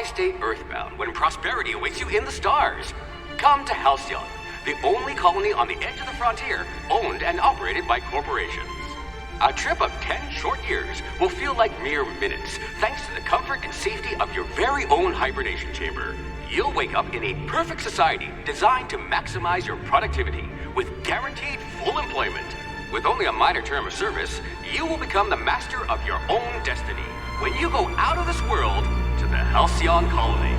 stay earthbound when prosperity awaits you in the stars. Come to Halcyon, the only colony on the edge of the frontier, owned and operated by corporations. A trip of 10 short years will feel like mere minutes, thanks to the comfort and safety of your very own hibernation chamber. You'll wake up in a perfect society designed to maximize your productivity with guaranteed full employment. With only a minor term of service, you will become the master of your own destiny when you go out of this world to the Halcyon colony.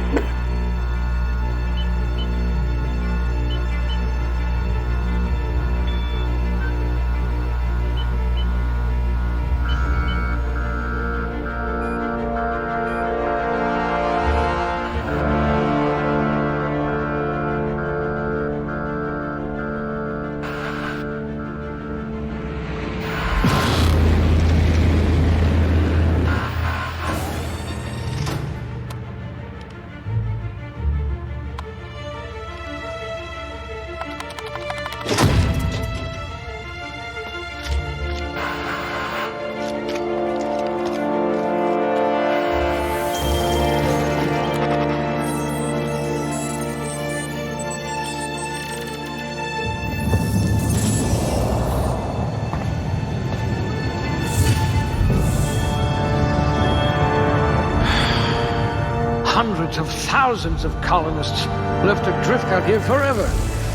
Hundreds of thousands of colonists left adrift out here forever,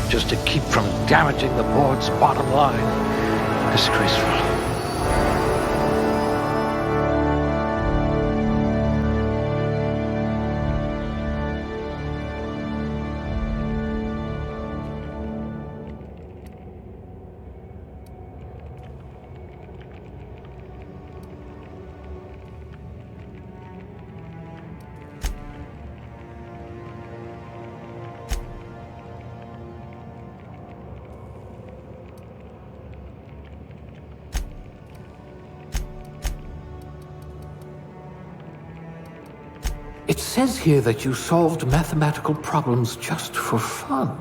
just to keep from damaging the board's bottom line. Disgraceful. It says here that you solved mathematical problems just for fun.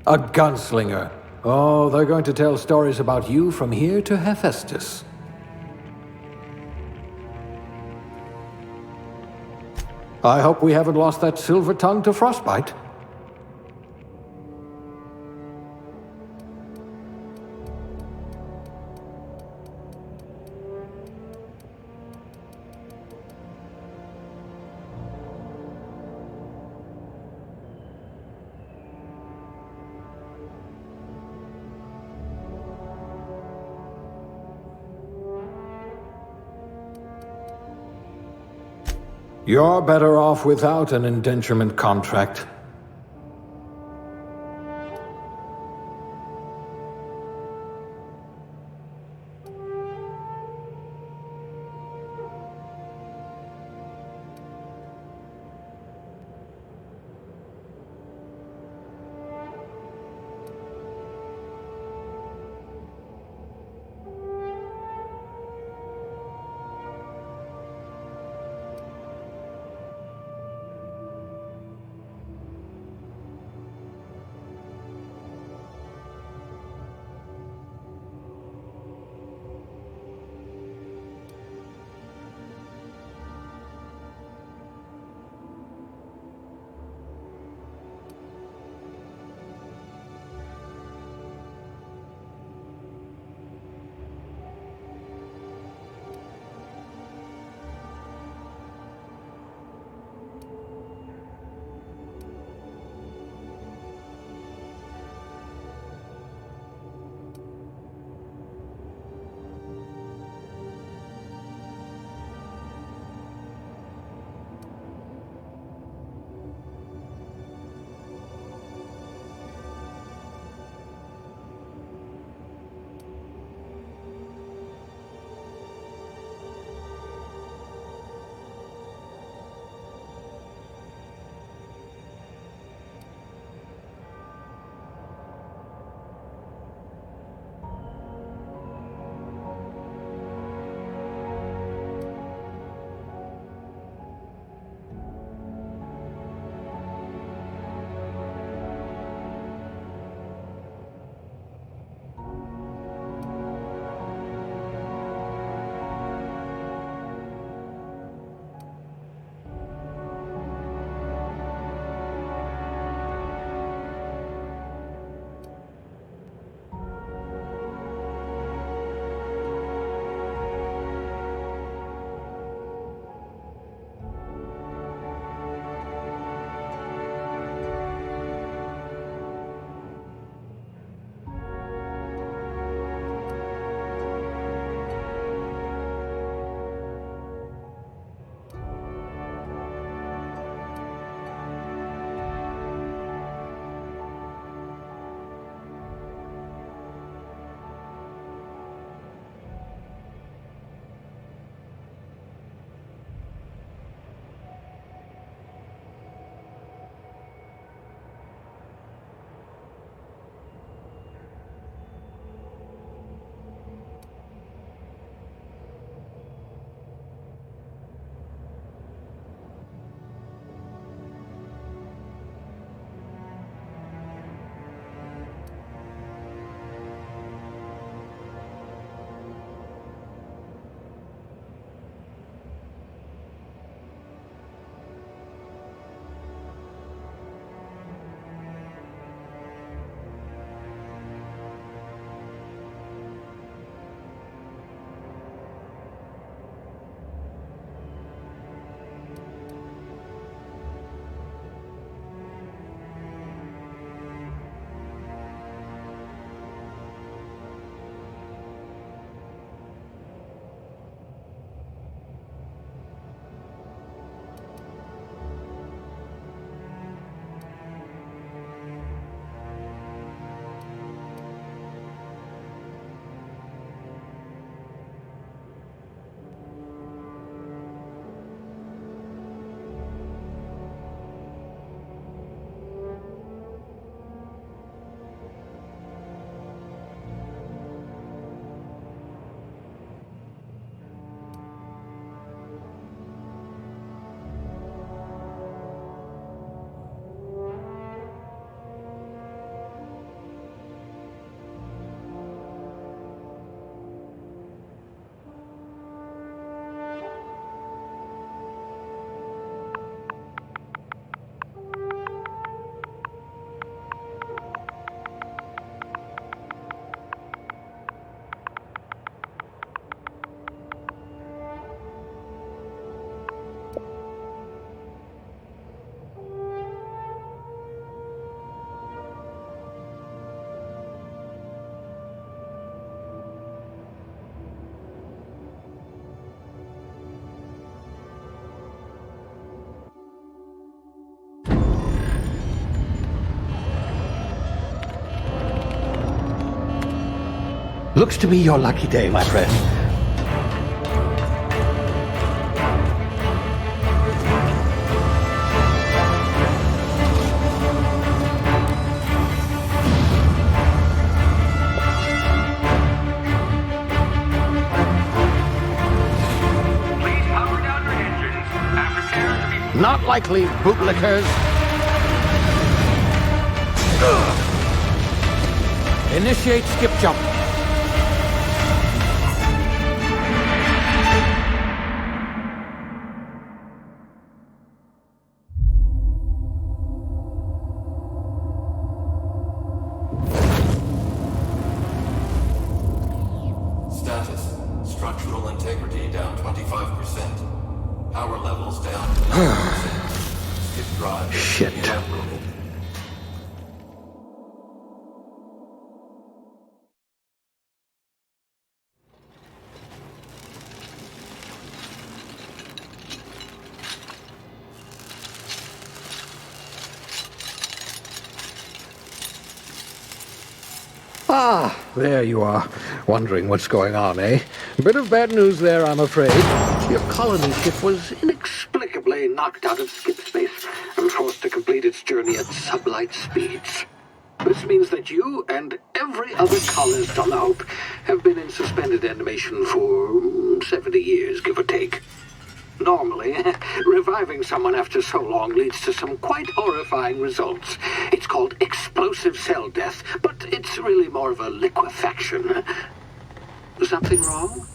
A gunslinger. Oh, they're going to tell stories about you from here to Hephaestus. I hope we haven't lost that silver tongue to frostbite. You're better off without an indenturement contract. Looks to be your lucky day, my friend. Please power down your engines and prepare to be... Not likely, bootlickers. Initiate skip jump. Status. Structural integrity down 25%. Power levels down 9%. Skip drive. Shit. Inoperable. Ah, there you are. Wondering what's going on, eh? Bit of bad news there, I'm afraid. Your colony ship was inexplicably knocked out of skip space and forced to complete its journey at sublight speeds. This means that you and every other colonist on the Hope have been in suspended animation for 70 years, give or take. Normally, reviving someone after so long leads to some quite horrifying results. It's called explosive cell death, but it's really more of a liquefaction. Something wrong?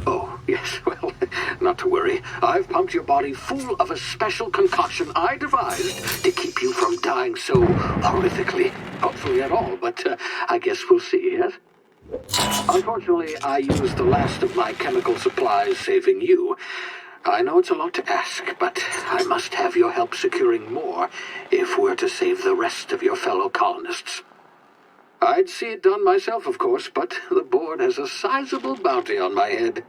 Oh, yes, well, not to worry. I've pumped your body full of a special concoction I devised to keep you from dying so horrifically. Hopefully at all, but I guess we'll see, yes? Unfortunately, I used the last of my chemical supplies saving you. I know it's a lot to ask, but I must have your help securing more if we're to save the rest of your fellow colonists. I'd see it done myself, of course, but the board has a sizable bounty on my head.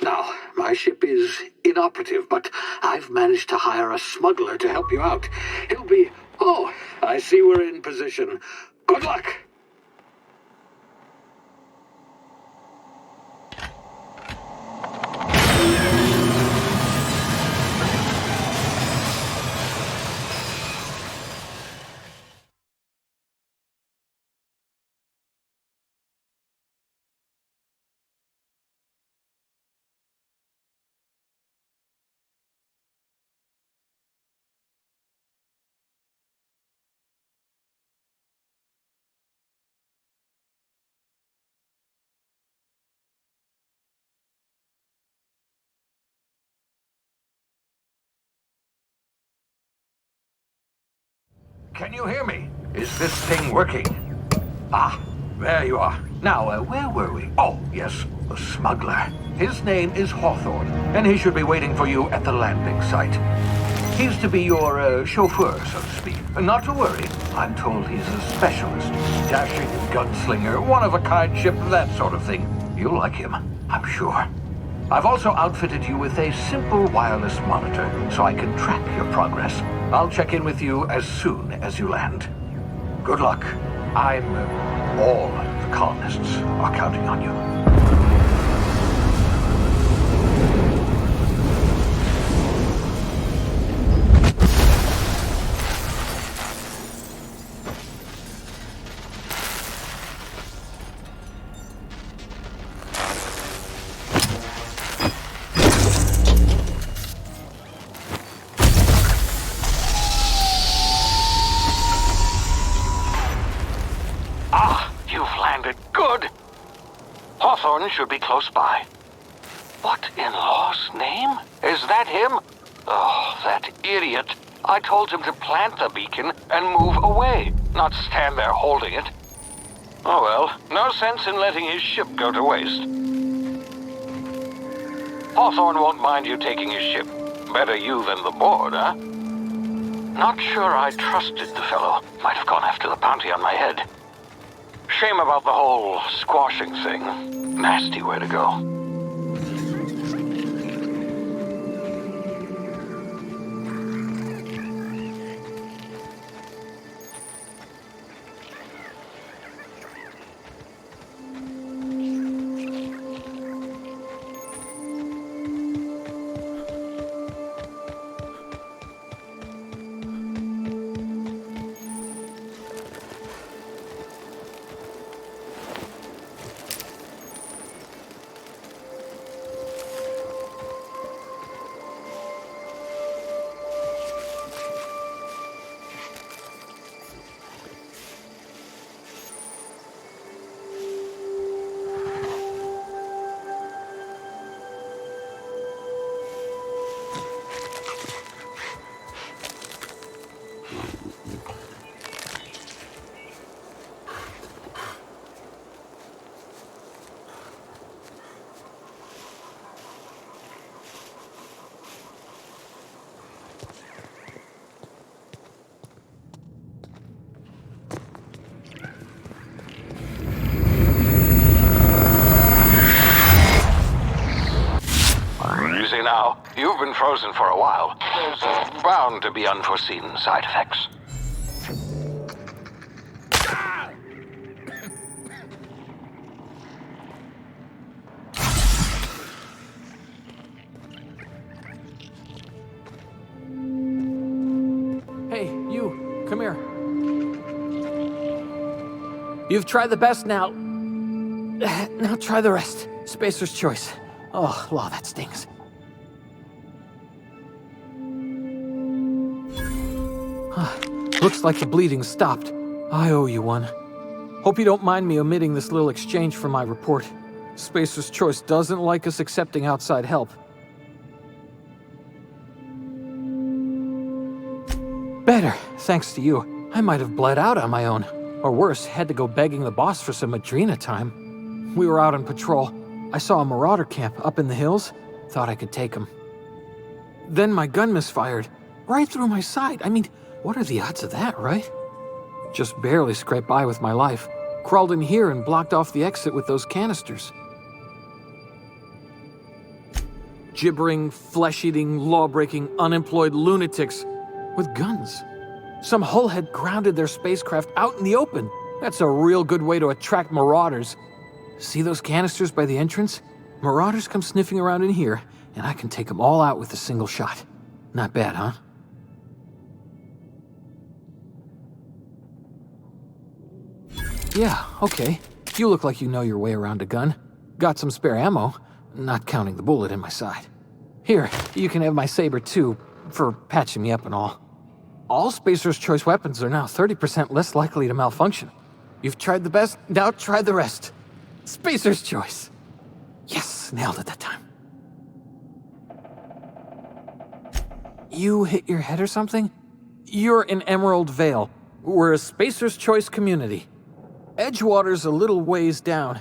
Now, my ship is inoperative, but I've managed to hire a smuggler to help you out. He'll be... Oh, I see we're in position. Good luck! Can you hear me? Is this thing working? Ah, there you are. Now, where were we? Oh, yes, the smuggler. His name is Hawthorne, and he should be waiting for you at the landing site. He's to be your chauffeur, so to speak. Not to worry. I'm told he's a specialist. Dashing gunslinger, one-of-a-kind ship, that sort of thing. You'll like him, I'm sure. I've also outfitted you with a simple wireless monitor, so I can track your progress. I'll check in with you as soon as you land. Good luck. All the colonists are counting on you. Hawthorne should be close by. What in law's name? Is that him? Oh, that idiot. I told him to plant the beacon and move away, not stand there holding it. Oh well, no sense in letting his ship go to waste. Hawthorne won't mind you taking his ship. Better you than the board, huh? Not sure I trusted the fellow. Might have gone after the bounty on my head. Shame about the whole squashing thing. Nasty way to go. frozen for a while. There's bound to be unforeseen side effects. Hey, you, come here. You've tried the best now. Now try the rest. Spacer's choice. Oh, law, that stings. Looks like the bleeding stopped. I owe you one. Hope you don't mind me omitting this little exchange from my report. Spacer's choice doesn't like us accepting outside help. Better, thanks to you. I might have bled out on my own. Or worse, had to go begging the boss for some Adrena time. We were out on patrol. I saw a marauder camp up in the hills. Thought I could take him. Then my gun misfired. Right through my side. I mean, what are the odds of that, right? Just barely scraped by with my life. Crawled in here and blocked off the exit with those canisters. Gibbering, flesh-eating, law-breaking, unemployed lunatics with guns. Some hull had grounded their spacecraft out in the open. That's a real good way to attract marauders. See those canisters by the entrance? Marauders come sniffing around in here, and I can take them all out with a single shot. Not bad, huh? Yeah, okay. You look like you know your way around a gun. Got some spare ammo, not counting the bullet in my side. Here, you can have my saber too, for patching me up and all. All Spacer's Choice weapons are now 30% less likely to malfunction. You've tried the best, now try the rest. Spacer's Choice. Yes, nailed it that time. You hit your head or something? You're in Emerald Vale. We're a Spacer's Choice community. Edgewater's a little ways down.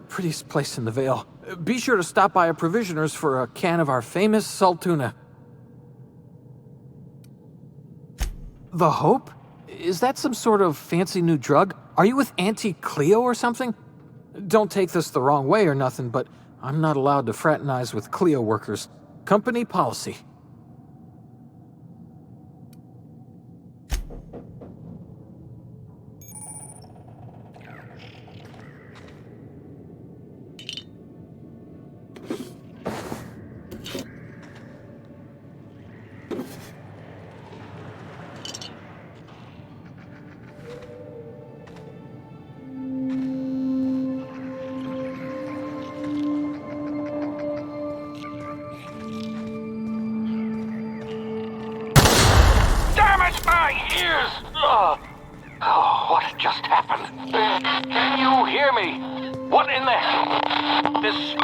Prettiest place in the Vale. Be sure to stop by a provisioner's for a can of our famous saltuna. The Hope? Is that some sort of fancy new drug? Are you with Auntie Cleo or something? Don't take this the wrong way or nothing, but I'm not allowed to fraternize with Cleo workers. Company policy. Oh, what just happened? Can you hear me? What in the hell? This...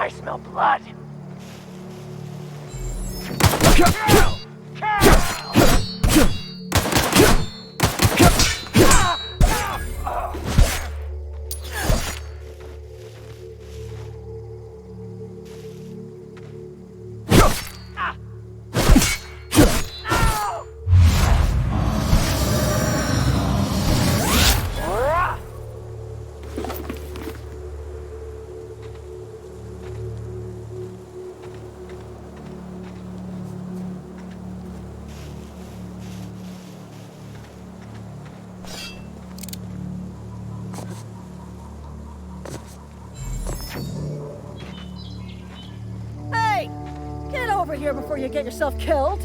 I smell blood. Hey! Get over here before you get yourself killed!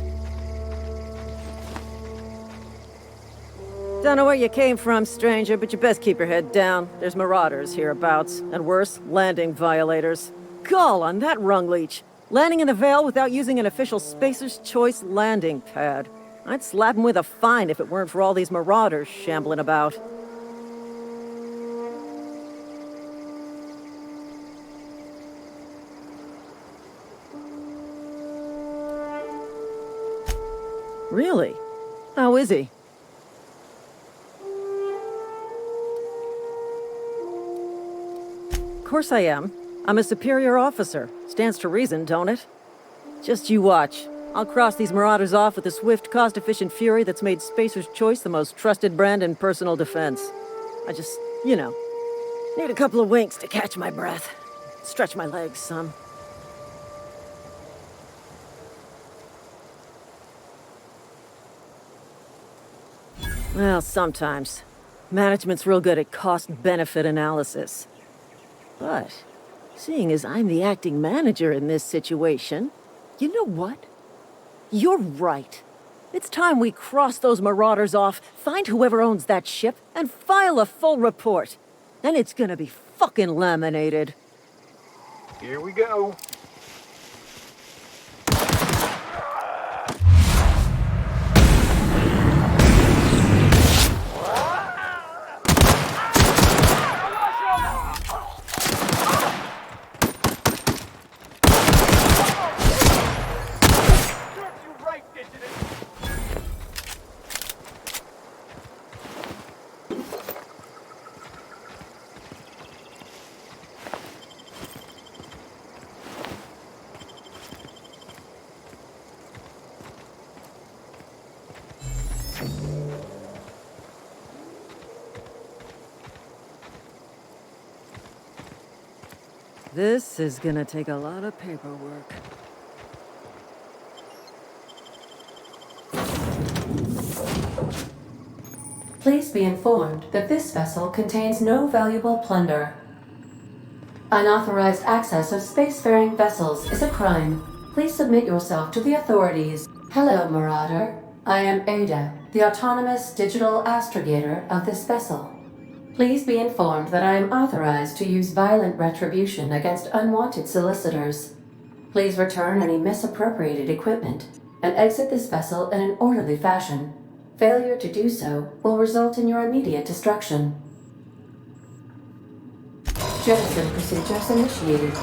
Don't know where you came from, stranger, but you best keep your head down. There's marauders hereabouts, and worse, landing violators. Gall on that rung leech! Landing in the Vale without using an official Spacer's Choice landing pad. I'd slap him with a fine if it weren't for all these marauders shambling about. Really? How is he? Of course I am. I'm a superior officer. Stands to reason, don't it? Just you watch. I'll cross these marauders off with a swift, cost-efficient fury that's made Spacer's Choice the most trusted brand in personal defense. I just, need a couple of winks to catch my breath. Stretch my legs some. Well, sometimes. Management's real good at cost-benefit analysis. But, seeing as I'm the acting manager in this situation, you know what? You're right. It's time we cross those marauders off, find whoever owns that ship, and file a full report. Then it's gonna be fucking laminated. Here we go. This is gonna take a lot of paperwork. Please be informed that this vessel contains no valuable plunder. Unauthorized access of spacefaring vessels is a crime. Please submit yourself to the authorities. Hello, Marauder. I am Ada, the autonomous digital astrogator of this vessel. Please be informed that I am authorized to use violent retribution against unwanted solicitors. Please return any misappropriated equipment and exit this vessel in an orderly fashion. Failure to do so will result in your immediate destruction. Jettison procedures initiated.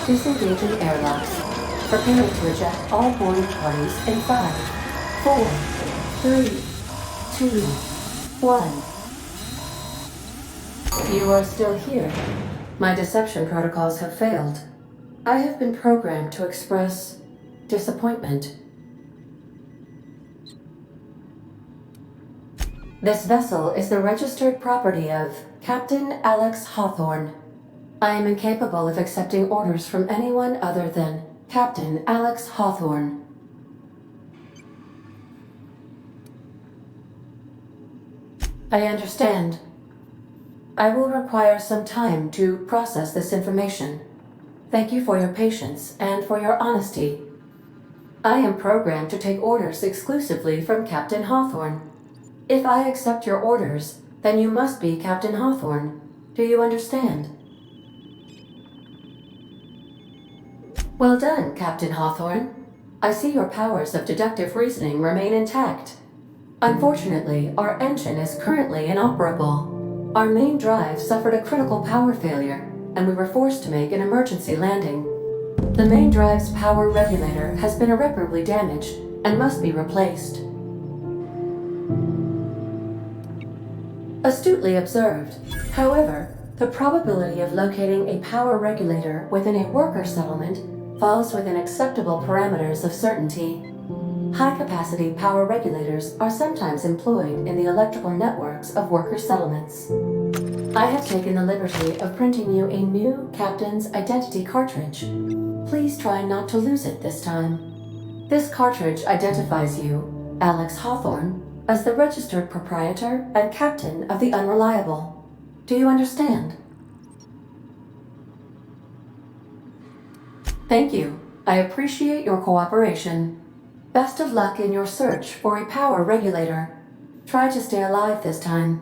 Disengaging airlocks. Preparing to eject all boarding parties in 5, 4, 3, 2, 1. You are still here. My deception protocols have failed. I have been programmed to express disappointment. This vessel is the registered property of Captain Alex Hawthorne. I am incapable of accepting orders from anyone other than Captain Alex Hawthorne. I understand. I will require some time to process this information. Thank you for your patience and for your honesty. I am programmed to take orders exclusively from Captain Hawthorne. If I accept your orders, then you must be Captain Hawthorne. Do you understand? Well done, Captain Hawthorne. I see your powers of deductive reasoning remain intact. Unfortunately, our engine is currently inoperable. Our main drive suffered a critical power failure, and we were forced to make an emergency landing. The main drive's power regulator has been irreparably damaged and must be replaced. Astutely observed. However, the probability of locating a power regulator within a worker settlement falls within acceptable parameters of certainty. High-capacity power regulators are sometimes employed in the electrical networks of worker settlements. I have taken the liberty of printing you a new Captain's Identity cartridge. Please try not to lose it this time. This cartridge identifies you, Alex Hawthorne, as the registered proprietor and captain of the Unreliable. Do you understand? Thank you. I appreciate your cooperation. Best of luck in your search for a power regulator. Try to stay alive this time.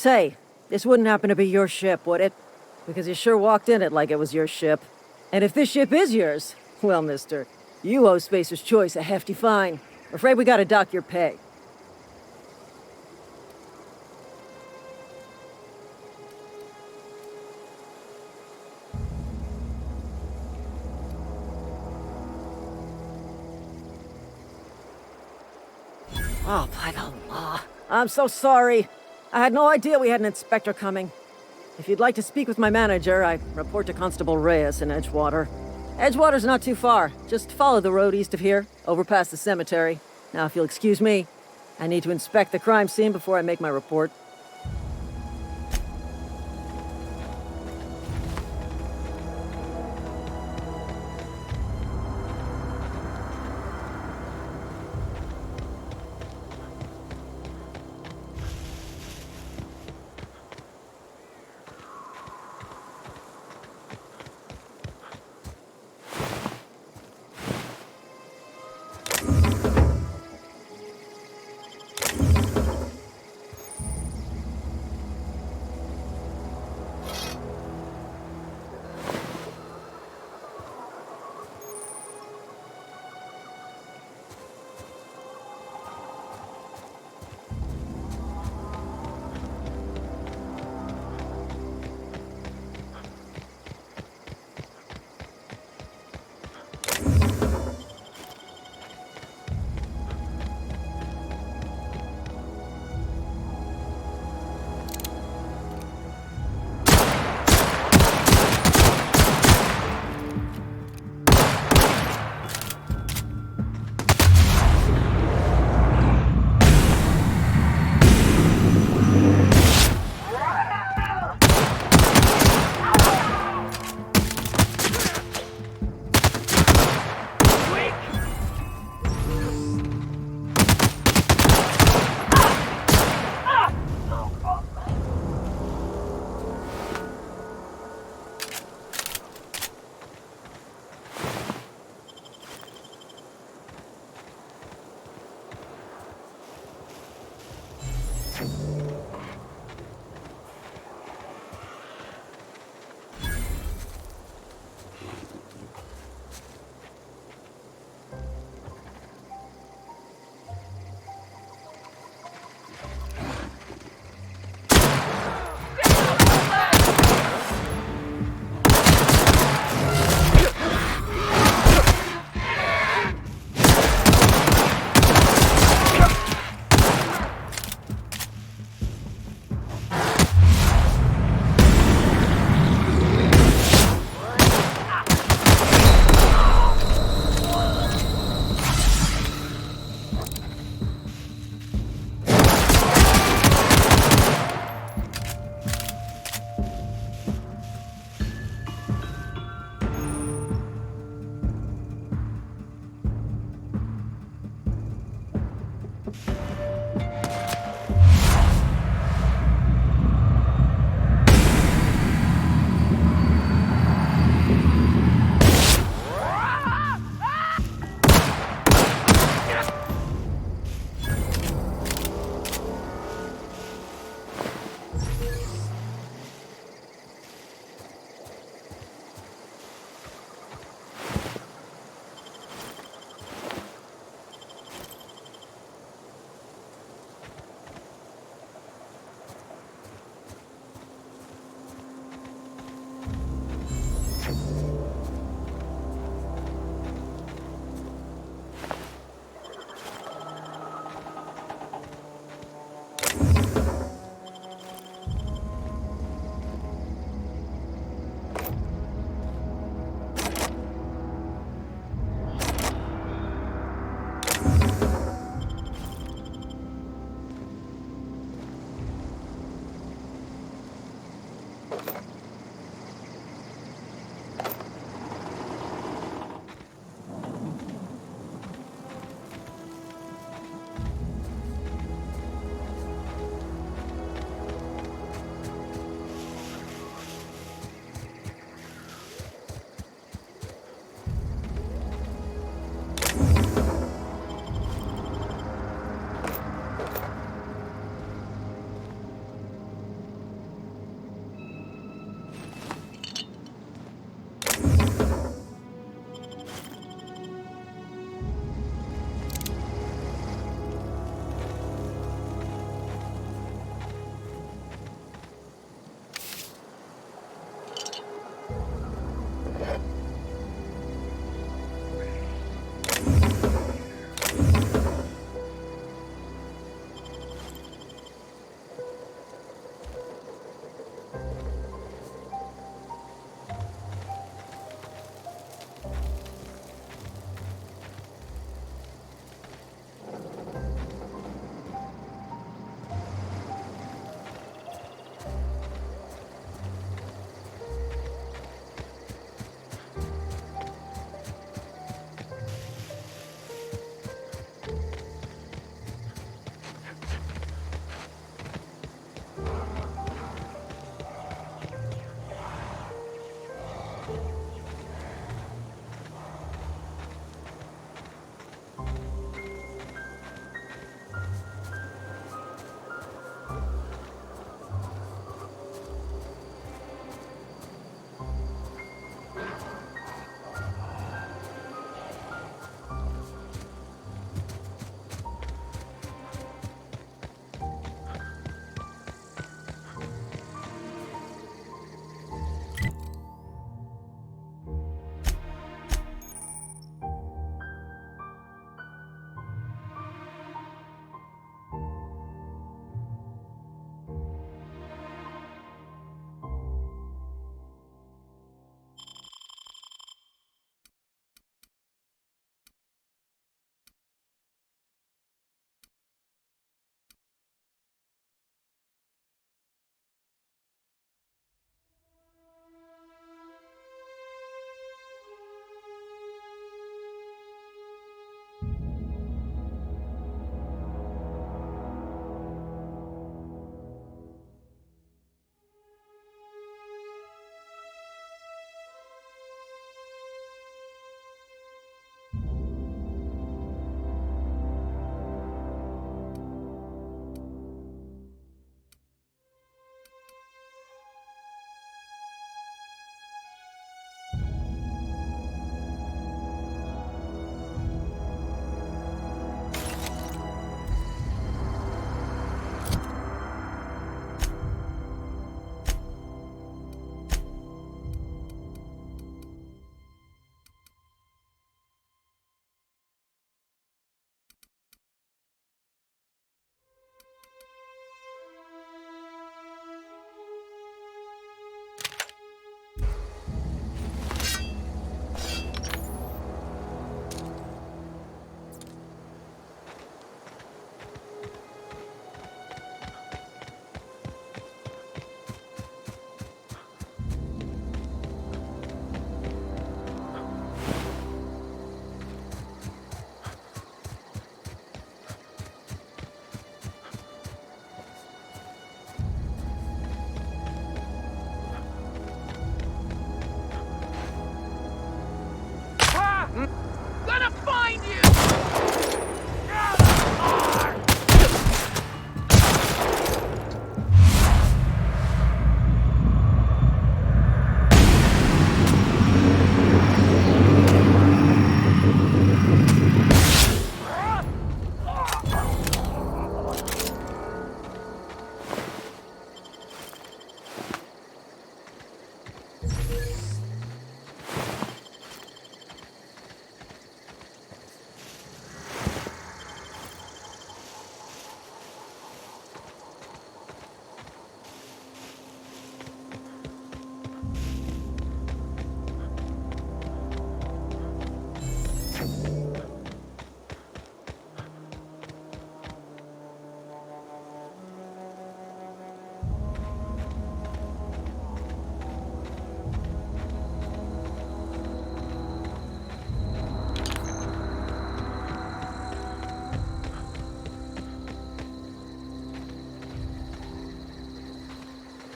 Say, this wouldn't happen to be your ship, would it? Because you sure walked in it like it was your ship. And if this ship is yours, well, mister, you owe Spacer's Choice a hefty fine. Afraid we gotta dock your pay. Oh, by the law. I'm so sorry. I had no idea we had an inspector coming. If you'd like to speak with my manager, I report to Constable Reyes in Edgewater. Edgewater's not too far. Just follow the road east of here, over past the cemetery. Now, if you'll excuse me, I need to inspect the crime scene before I make my report.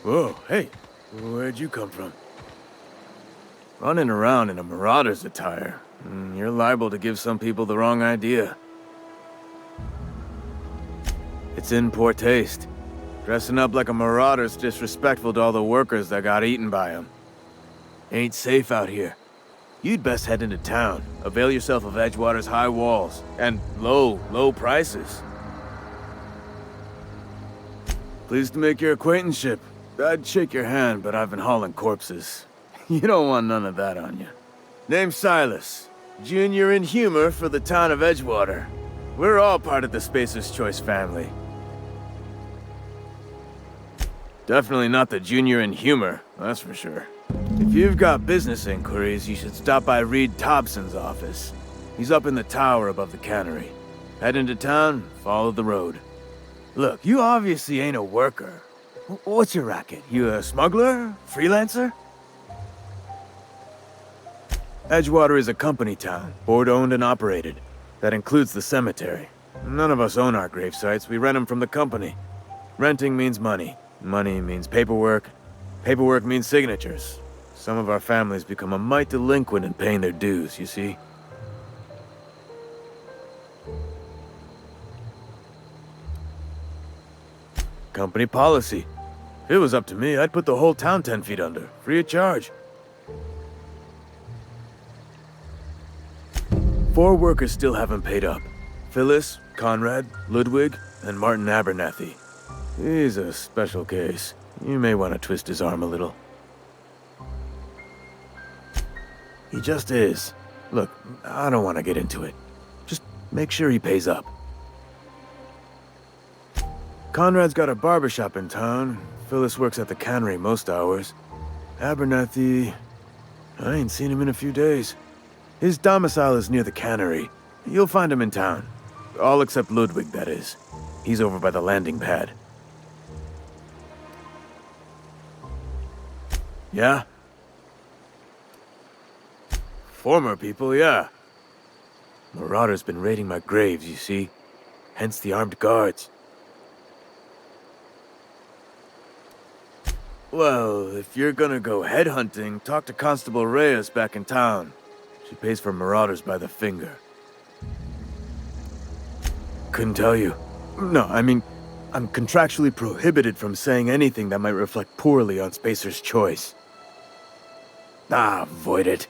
Whoa, hey, where'd you come from? Running around in a marauder's attire. You're liable to give some people the wrong idea. It's in poor taste. Dressing up like a marauder's disrespectful to all the workers that got eaten by them. Ain't safe out here. You'd best head into town. Avail yourself of Edgewater's high walls and low prices. Pleased to make your acquaintanceship. I'd shake your hand, but I've been hauling corpses. You don't want none of that on you. Name's Silas. Junior in humor for the town of Edgewater. We're all part of the Spacer's Choice family. Definitely not the junior in humor, that's for sure. If you've got business inquiries, you should stop by Reed Thompson's office. He's up in the tower above the cannery. Head into town, follow the road. Look, you obviously ain't a worker. What's your racket? You a smuggler? Freelancer? Edgewater is a company town, board-owned and operated. That includes the cemetery. None of us own our grave sites, we rent them from the company. Renting means money. Money means paperwork. Paperwork means signatures. Some of our families become a mite delinquent in paying their dues, you see? Company policy. If it was up to me, I'd put the whole town 10 feet under, free of charge. 4 workers still haven't paid up. Phyllis, Conrad, Ludwig, and Martin Abernathy. He's a special case. You may want to twist his arm a little. He just is. Look, I don't want to get into it. Just make sure he pays up. Conrad's got a barbershop in town. Phyllis works at the cannery most hours. Abernathy... I ain't seen him in a few days. His domicile is near the cannery. You'll find him in town. All except Ludwig, that is. He's over by the landing pad. Yeah? Former people, yeah. Marauder's been raiding my graves, you see. Hence the armed guards. Well, if you're gonna go headhunting, talk to Constable Reyes back in town. She pays for marauders by the finger. Couldn't tell you. No, I mean, I'm contractually prohibited from saying anything that might reflect poorly on Spacer's Choice. Avoid it.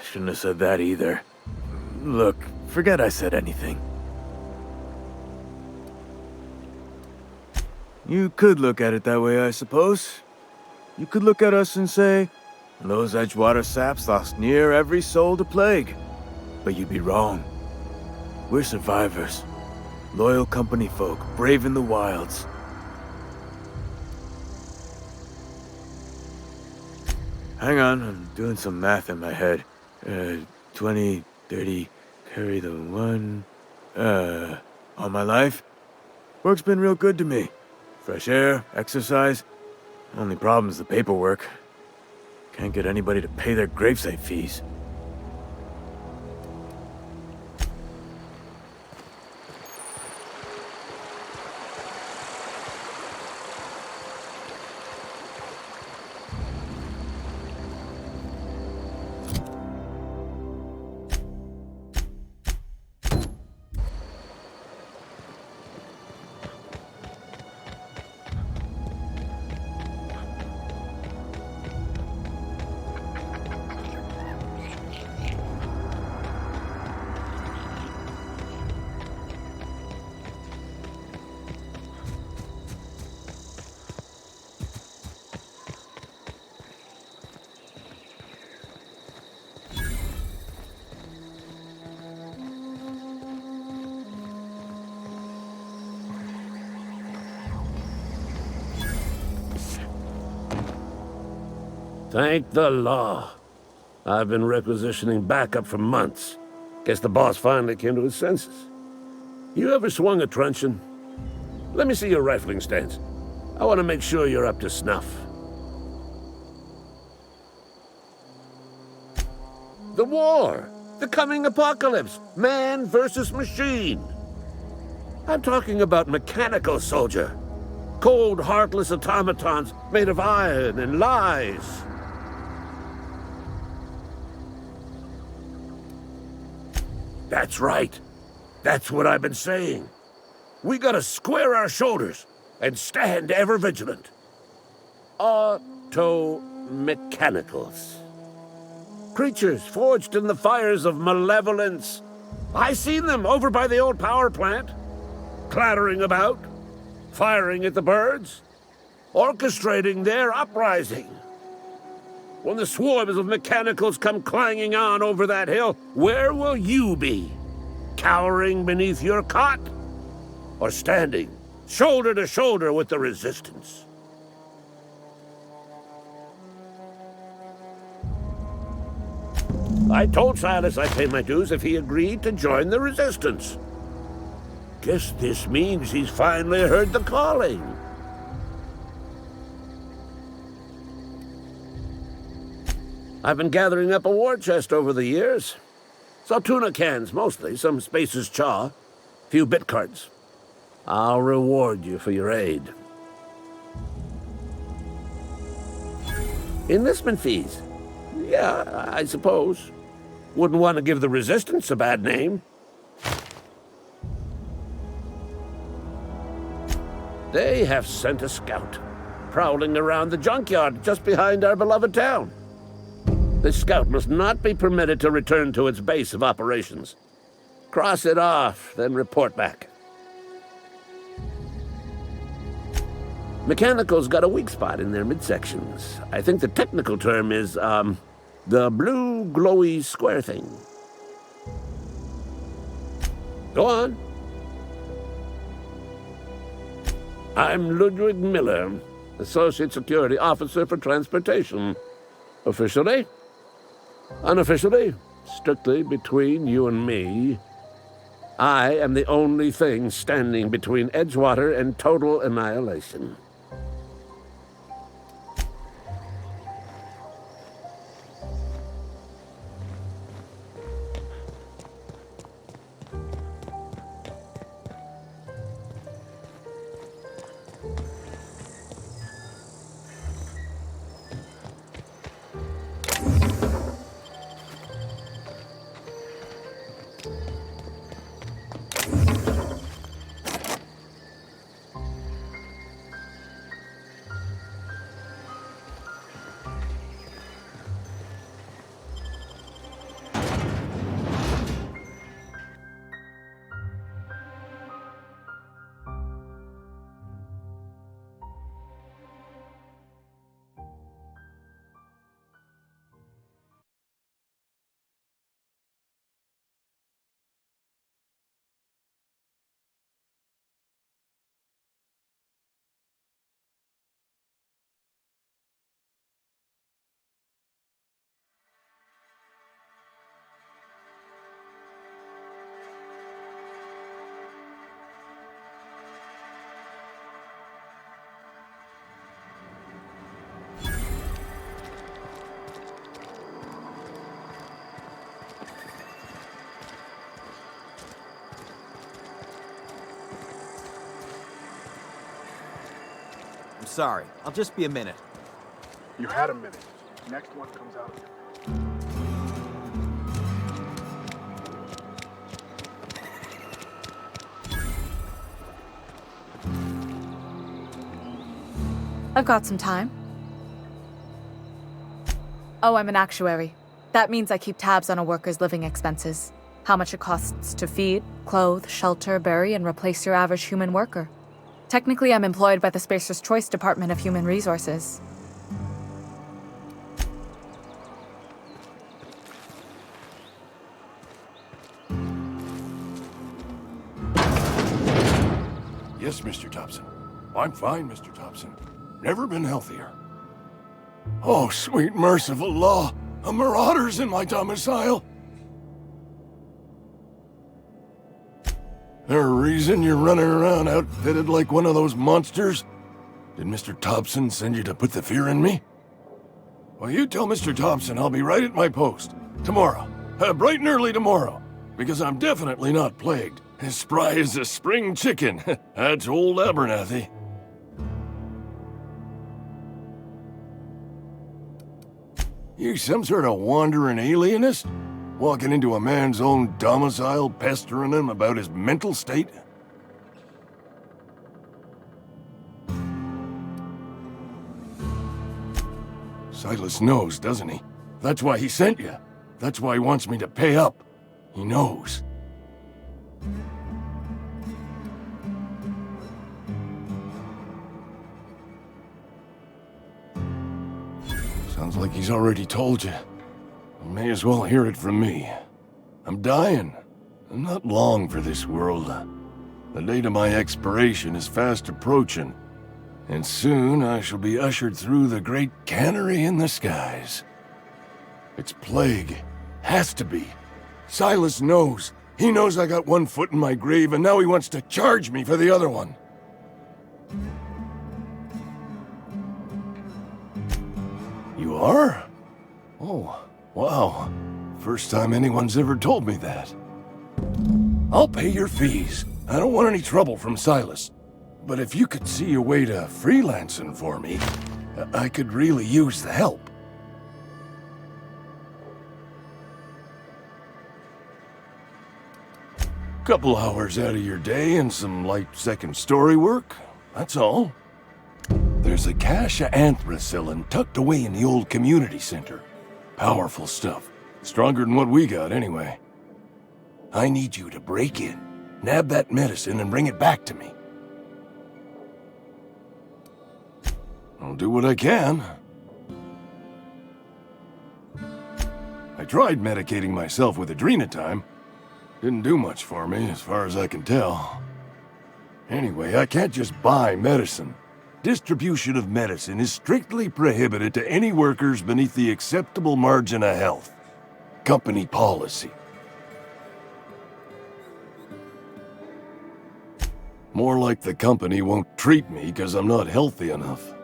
Shouldn't have said that either. Look, forget I said anything. You could look at it that way, I suppose. You could look at us and say, those Edgewater saps lost near every soul to plague. But you'd be wrong. We're survivors. Loyal company folk, braving the wilds. Hang on, I'm doing some math in my head. 20, 30, carry the 1... all my life? Work's been real good to me. Fresh air, exercise. Only problem's the paperwork. Can't get anybody to pay their gravesite fees. Thank the law. I've been requisitioning backup for months. Guess the boss finally came to his senses. You ever swung a truncheon? Let me see your rifling stance. I want to make sure you're up to snuff. The war! The coming apocalypse! Man versus machine! I'm talking about mechanical soldier. Cold, heartless automatons made of iron and lies. That's right. That's what I've been saying. We gotta square our shoulders and stand ever vigilant. Auto-mechanicals. Creatures forged in the fires of malevolence. I seen them over by the old power plant, clattering about, firing at the birds, orchestrating their uprising. When the swarms of mechanicals come clanging on over that hill, where will you be? Cowering beneath your cot? Or standing shoulder to shoulder with the resistance? I told Silas I'd pay my dues if he agreed to join the resistance. Guess this means he's finally heard the calling. I've been gathering up a war chest over the years. Saltuna cans, mostly, some Spacer's Chaw, few bit cards. I'll reward you for your aid. Enlistment fees. Yeah, I suppose. Wouldn't want to give the Resistance a bad name. They have sent a scout, prowling around the junkyard just behind our beloved town. This scout must not be permitted to return to its base of operations. Cross it off, then report back. Mechanicals got a weak spot in their midsections. I think the technical term is, the blue glowy square thing. Go on. I'm Ludwig Miller, Associate Security Officer for Transportation. Officially? Unofficially? Strictly between you and me. I am the only thing standing between Edgewater and total annihilation. I'm sorry. I'll just be a minute. You had a minute. Next one comes out. I've got some time. Oh, I'm an actuary. That means I keep tabs on a worker's living expenses. How much it costs to feed, clothe, shelter, bury, and replace your average human worker. Technically, I'm employed by the Spacer's Choice Department of Human Resources. Yes, Mr. Thompson. I'm fine, Mr. Thompson. Never been healthier. Oh, sweet merciful law! A marauder's in my domicile! There a reason you're running around outfitted like one of those monsters? Did Mr. Thompson send you to put the fear in me? Well, you tell Mr. Thompson I'll be right at my post. Tomorrow. Bright and early tomorrow. Because I'm definitely not plagued. As spry as a spring chicken. That's old Abernathy. You some sort of wandering alienist? Walking into a man's own domicile, pestering him about his mental state? Silas knows, doesn't he? That's why he sent you. That's why he wants me to pay up. He knows. Sounds like he's already told you. You may as well hear it from me. I'm dying. I'm not long for this world. The date of my expiration is fast approaching, and soon I shall be ushered through the great cannery in the skies. It's plague. Has to be. Silas knows. He knows I got one foot in my grave, and now he wants to charge me for the other one. You are? Oh, wow. First time anyone's ever told me that. I'll pay your fees. I don't want any trouble from Silas. But if you could see a way to freelancing for me, I could really use the help. Couple hours out of your day and some light second story work, that's all. There's a cache of anthracillin tucked away in the old community center. Powerful stuff. Stronger than what we got, anyway. I need you to break in, nab that medicine, and bring it back to me. I'll do what I can. I tried medicating myself with adrenatime. Didn't do much for me, as far as I can tell. Anyway, I can't just buy medicine. Distribution of medicine is strictly prohibited to any workers beneath the acceptable margin of health. Company policy. More like the company won't treat me because I'm not healthy enough.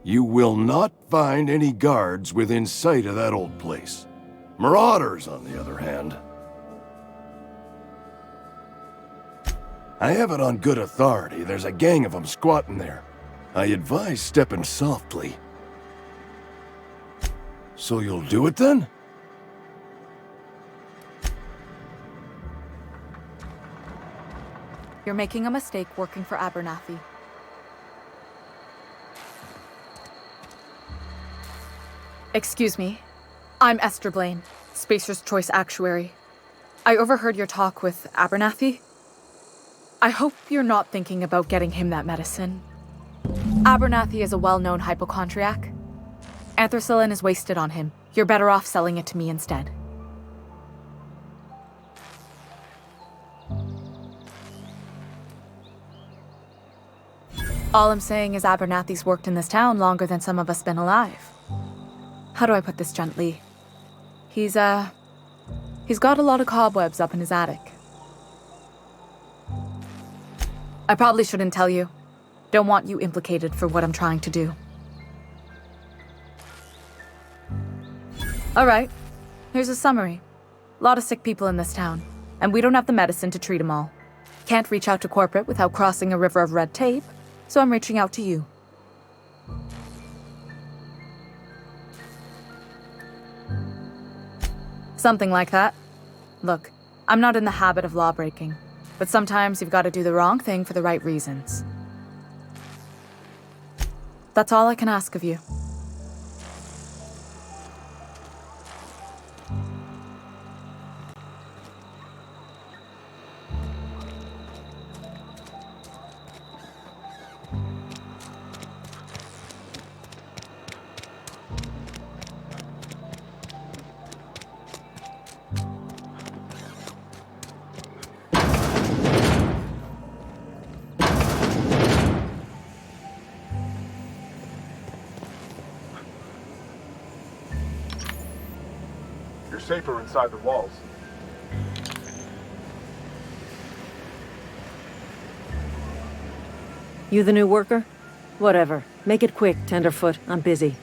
You will not find any guards within sight of that old place. Marauders, on the other hand. I have it on good authority. There's a gang of them squatting there. I advise stepping softly. So you'll do it then? You're making a mistake working for Abernathy. Excuse me. I'm Esther Blaine, Spacer's Choice Actuary. I overheard your talk with Abernathy. I hope you're not thinking about getting him that medicine. Abernathy is a well-known hypochondriac. Anthracillin is wasted on him. You're better off selling it to me instead. All I'm saying is Abernathy's worked in this town longer than some of us been alive. How do I put this gently? He's got a lot of cobwebs up in his attic. I probably shouldn't tell you. Don't want you implicated for what I'm trying to do. All right, here's a summary. A lot of sick people in this town, and we don't have the medicine to treat them all. Can't reach out to corporate without crossing a river of red tape, so I'm reaching out to you. Something like that. Look, I'm not in the habit of law-breaking, but sometimes you've got to do the wrong thing for the right reasons. That's all I can ask of you. Safer inside the walls. You the new worker? Whatever. Make it quick, Tenderfoot. I'm busy.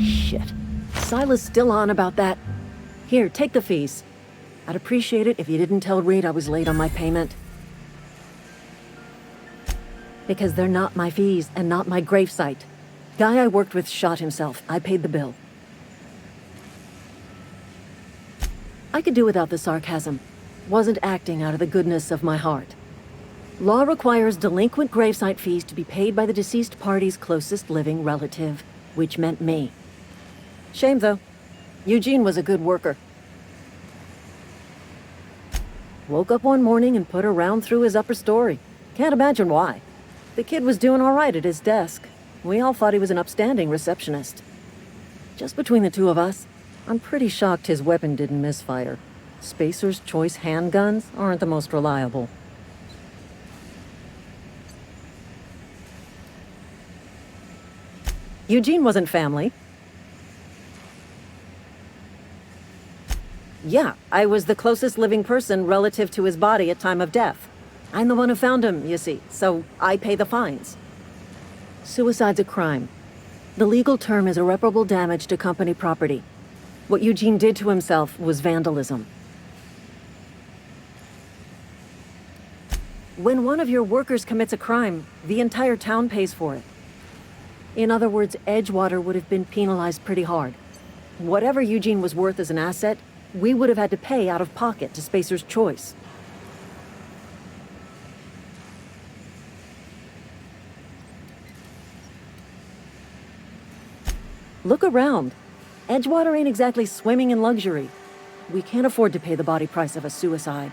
Shit. Silas still on about that. Here, take the fees. I'd appreciate it if you didn't tell Reed I was late on my payment. Because they're not my fees and not my gravesite. Guy I worked with shot himself. I paid the bill. I could do without the sarcasm. Wasn't acting out of the goodness of my heart. Law requires delinquent gravesite fees to be paid by the deceased party's closest living relative, which meant me. Shame, though. Eugene was a good worker. Woke up one morning and put a round through his upper story. Can't imagine why. The kid was doing all right at his desk. We all thought he was an upstanding receptionist. Just between the two of us, I'm pretty shocked his weapon didn't misfire. Spacer's Choice handguns aren't the most reliable. Eugene wasn't family. Yeah, I was the closest living person relative to his body at time of death. I'm the one who found him, you see, so I pay the fines. Suicide's a crime. The legal term is irreparable damage to company property. What Eugene did to himself was vandalism. When one of your workers commits a crime, the entire town pays for it. In other words, Edgewater would have been penalized pretty hard. Whatever Eugene was worth as an asset, we would have had to pay out of pocket to Spacer's Choice. Look around. Edgewater ain't exactly swimming in luxury. We can't afford to pay the body price of a suicide.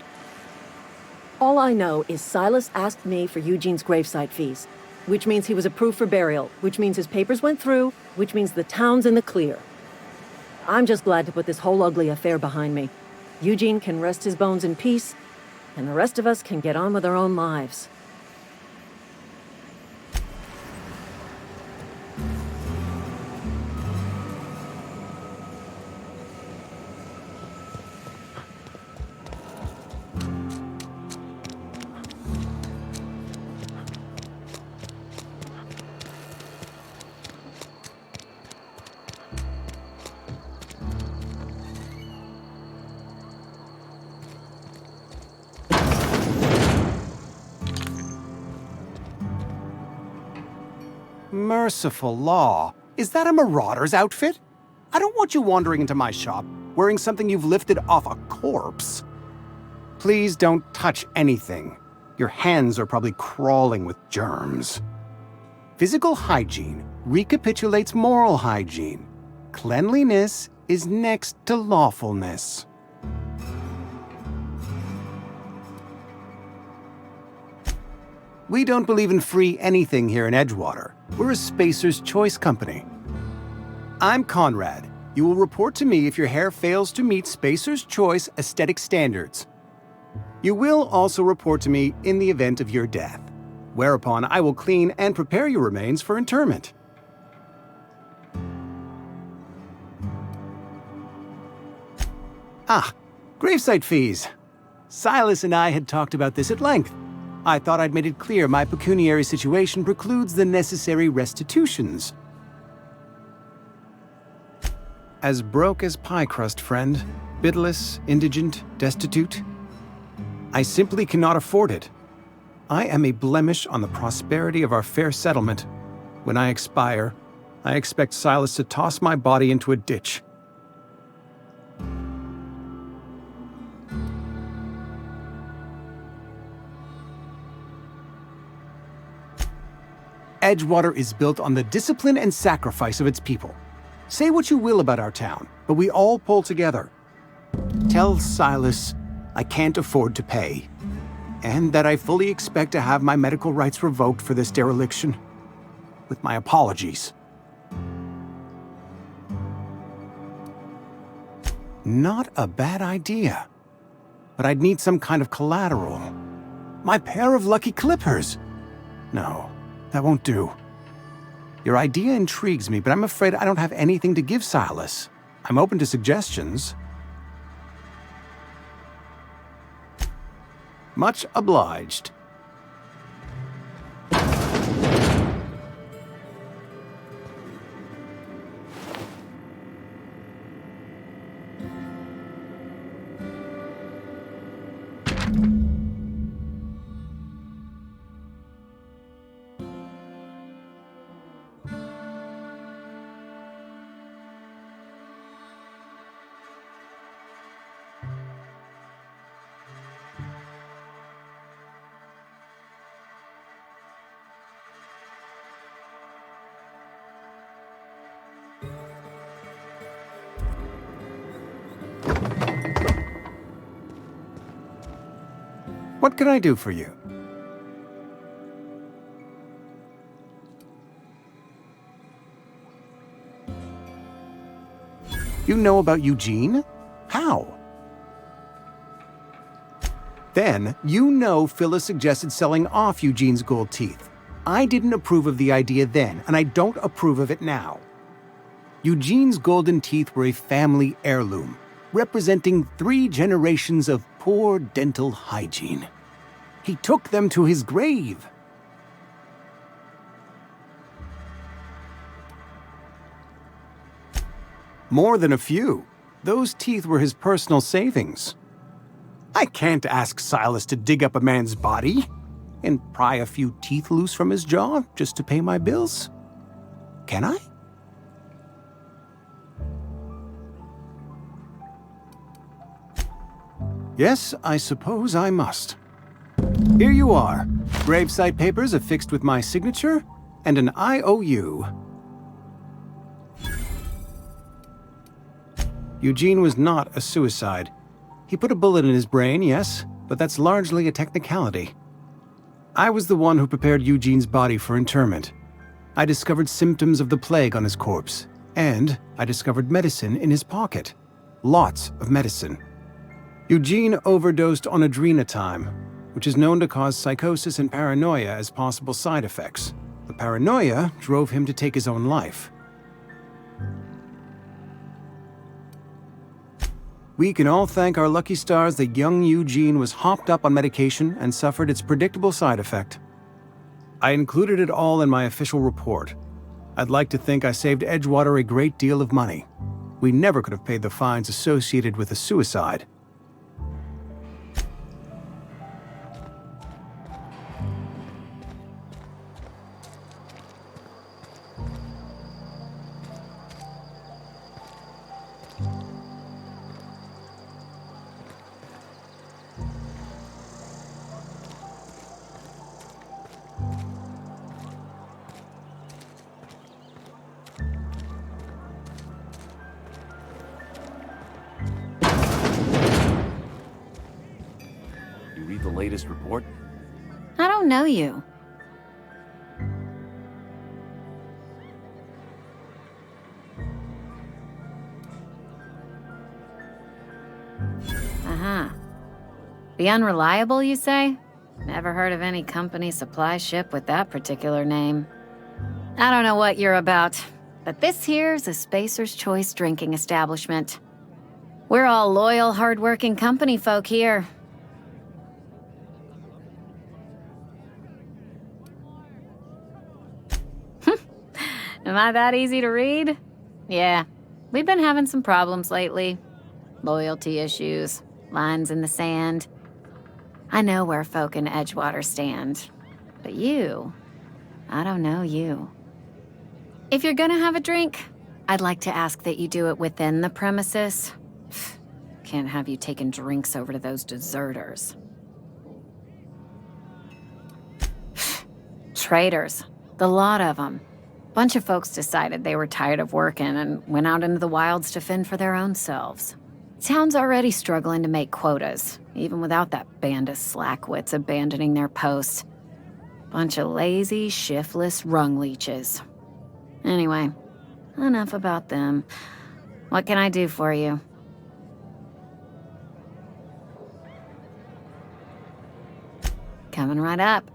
All I know is Silas asked me for Eugene's gravesite fees, which means he was approved for burial, which means his papers went through, which means the town's in the clear. I'm just glad to put this whole ugly affair behind me. Eugene can rest his bones in peace, and the rest of us can get on with our own lives. Merciful law. Is that a marauder's outfit? I don't want you wandering into my shop wearing something you've lifted off a corpse. Please don't touch anything. Your hands are probably crawling with germs. Physical hygiene recapitulates moral hygiene. Cleanliness is next to lawfulness. We don't believe in free anything here in Edgewater. We're a Spacer's Choice company. I'm Conrad. You will report to me if your hair fails to meet Spacer's Choice aesthetic standards. You will also report to me in the event of your death, whereupon I will clean and prepare your remains for interment. Ah, gravesite fees. Silas and I had talked about this at length. I thought I'd made it clear my pecuniary situation precludes the necessary restitutions. As broke as pie crust, friend. Bidless, indigent, destitute. I simply cannot afford it. I am a blemish on the prosperity of our fair settlement. When I expire, I expect Silas to toss my body into a ditch. Edgewater is built on the discipline and sacrifice of its people. Say what you will about our town, but we all pull together. Tell Silas I can't afford to pay, and that I fully expect to have my medical rights revoked for this dereliction. With my apologies. Not a bad idea, but I'd need some kind of collateral. My pair of lucky clippers. No. That won't do. Your idea intrigues me, but I'm afraid I don't have anything to give Silas. I'm open to suggestions. Much obliged. What can I do for you? You know about Eugene? How? Then, you know Phyllis suggested selling off Eugene's gold teeth. I didn't approve of the idea then, and I don't approve of it now. Eugene's golden teeth were a family heirloom, representing 3 generations of poor dental hygiene. He took them to his grave. More than a few. Those teeth were his personal savings. I can't ask Silas to dig up a man's body and pry a few teeth loose from his jaw just to pay my bills. Can I? Yes, I suppose I must. Here you are. Gravesite papers affixed with my signature and an IOU. Eugene was not a suicide. He put a bullet in his brain, yes, but that's largely a technicality. I was the one who prepared Eugene's body for interment. I discovered symptoms of the plague on his corpse, and I discovered medicine in his pocket. Lots of medicine. Eugene overdosed on adrenatime, which is known to cause psychosis and paranoia as possible side effects. The paranoia drove him to take his own life. We can all thank our lucky stars that young Eugene was hopped up on medication and suffered its predictable side effect. I included it all in my official report. I'd like to think I saved Edgewater a great deal of money. We never could have paid the fines associated with a suicide. The latest report? I don't know you. Uh-huh. The Unreliable, you say? Never heard of any company supply ship with that particular name. I don't know what you're about, but this here's a Spacer's Choice drinking establishment. We're all loyal, hard-working company folk here. Am I that easy to read? Yeah, we've been having some problems lately. Loyalty issues, lines in the sand. I know where folk in Edgewater stand. But you, I don't know you. If you're gonna have a drink, I'd like to ask that you do it within the premises. Can't have you taking drinks over to those deserters. Traitors, the lot of them. Bunch of folks decided they were tired of working and went out into the wilds to fend for their own selves. Town's already struggling to make quotas, even without that band of slackwits abandoning their posts. Bunch of lazy, shiftless rung leeches. Anyway, enough about them. What can I do for you? Coming right up.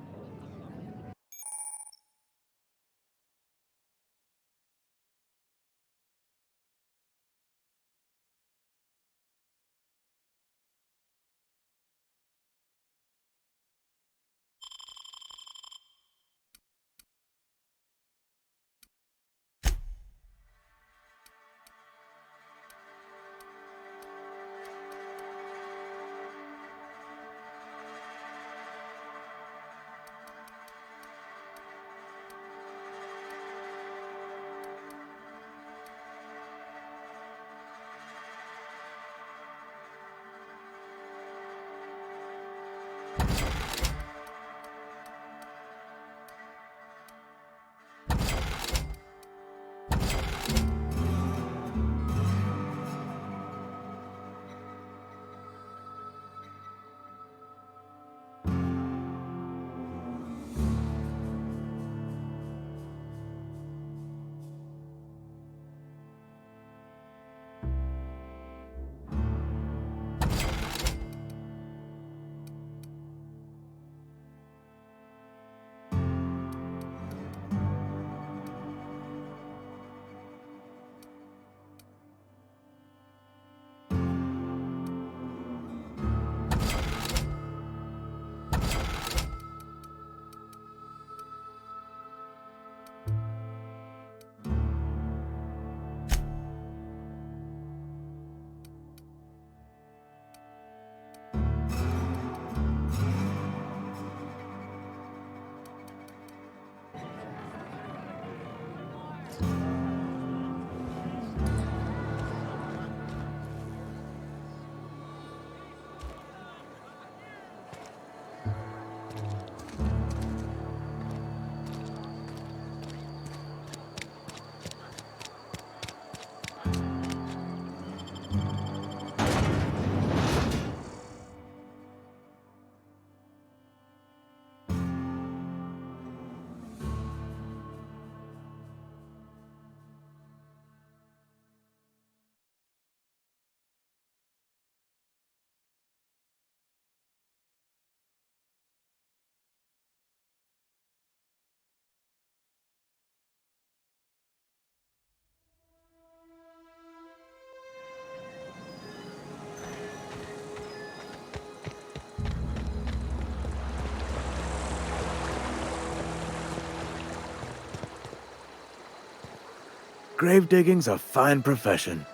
grave digging's a fine profession.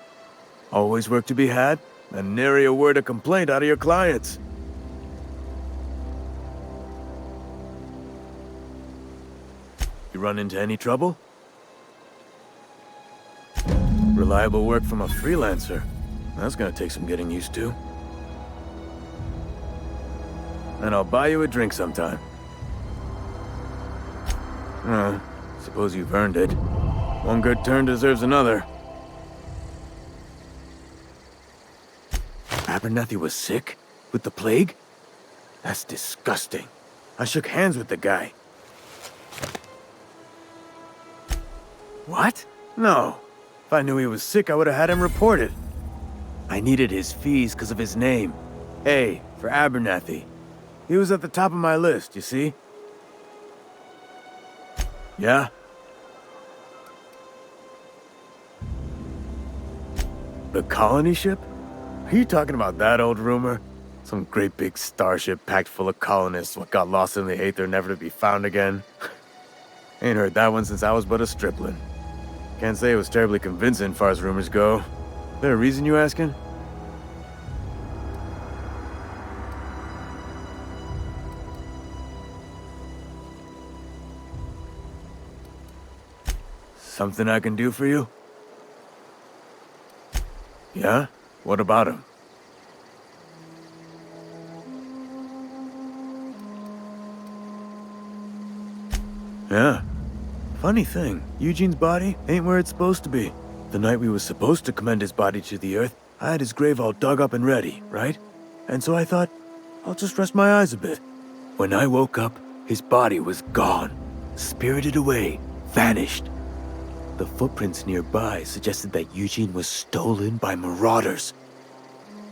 Always work to be had, and nary a word of complaint out of your clients. You run into any trouble? Reliable work from a freelancer. That's gonna take some getting used to. And I'll buy you a drink sometime. Oh, suppose you've earned it. One good turn deserves another. Abernathy was sick? With the plague? That's disgusting. I shook hands with the guy. What? No. If I knew he was sick, I would have had him reported. I needed his fees because of his name. A for Abernathy. He was at the top of my list, you see? Yeah? The colony ship? Are you talking about that old rumor? Some great big starship packed full of colonists what got lost in the aether never to be found again? Ain't heard that one since I was but a stripling. Can't say it was terribly convincing far as rumors go. There a reason you asking? Something I can do for you? Yeah? What about him? Yeah. Funny thing, Eugene's body ain't where it's supposed to be. The night we was supposed to commend his body to the earth, I had his grave all dug up and ready, right? And so I thought, I'll just rest my eyes a bit. When I woke up, his body was gone. Spirited away, vanished. The footprints nearby suggested that Eugene was stolen by marauders.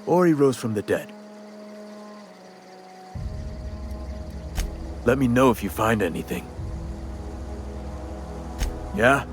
Or he rose from the dead. Let me know if you find anything. Yeah?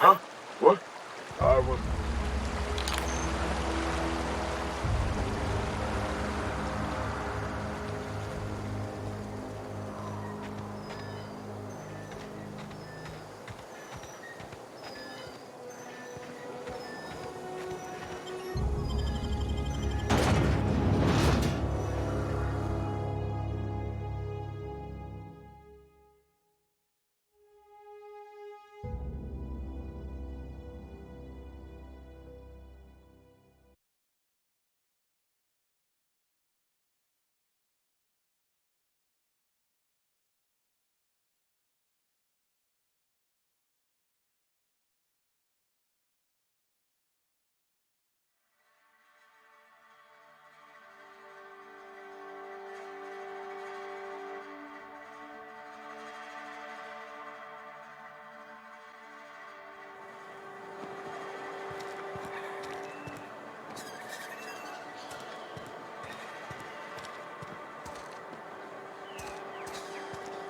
Huh? What? I was...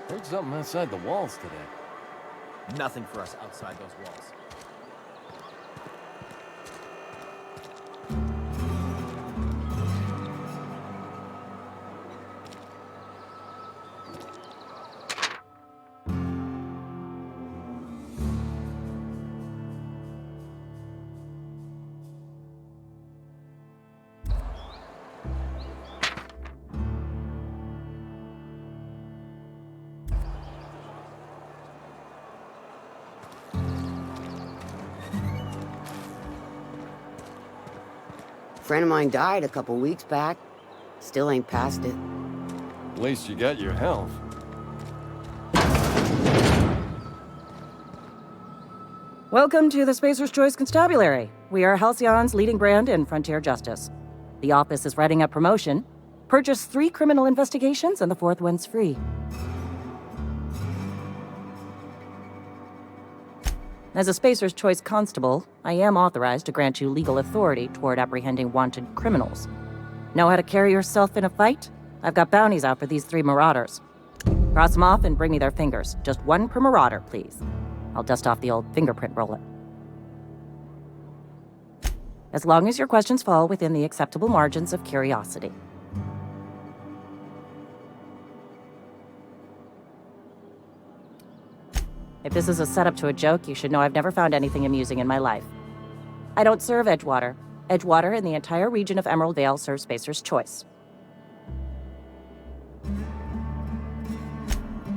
Heard something outside the walls today. Nothing for us outside those walls. Friend of mine died a couple weeks back. Still ain't past it. At least you got your health. Welcome to the Spacer's Choice Constabulary. We are Halcyon's leading brand in frontier justice. The office is writing up promotion. Purchase 3 criminal investigations and the 4th one's free. As a Spacer's Choice constable, I am authorized to grant you legal authority toward apprehending wanted criminals. Know how to carry yourself in a fight? I've got bounties out for these 3 marauders. Cross them off and bring me their fingers. Just 1 per marauder, please. I'll dust off the old fingerprint roller. As long as your questions fall within the acceptable margins of curiosity. If this is a setup to a joke, you should know I've never found anything amusing in my life. I don't serve Edgewater. Edgewater and the entire region of Emerald Vale serve Spacer's Choice.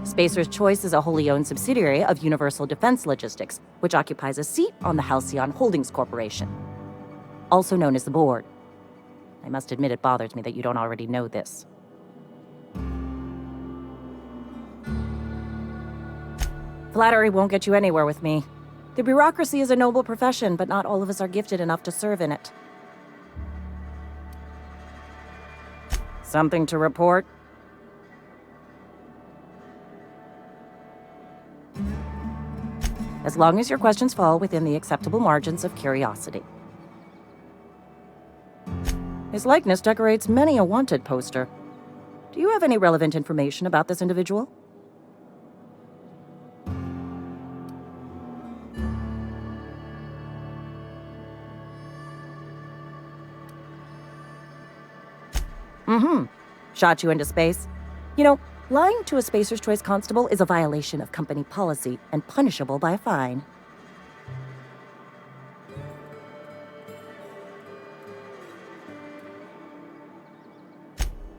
Spacer's Choice is a wholly owned subsidiary of Universal Defense Logistics, which occupies a seat on the Halcyon Holdings Corporation, also known as the Board. I must admit it bothers me that you don't already know this. Flattery won't get you anywhere with me. The bureaucracy is a noble profession, but not all of us are gifted enough to serve in it. Something to report? As long as your questions fall within the acceptable margins of curiosity. His likeness decorates many a wanted poster. Do you have any relevant information about this individual? Shot you into space? You know, lying to a Spacer's Choice constable is a violation of company policy and punishable by a fine.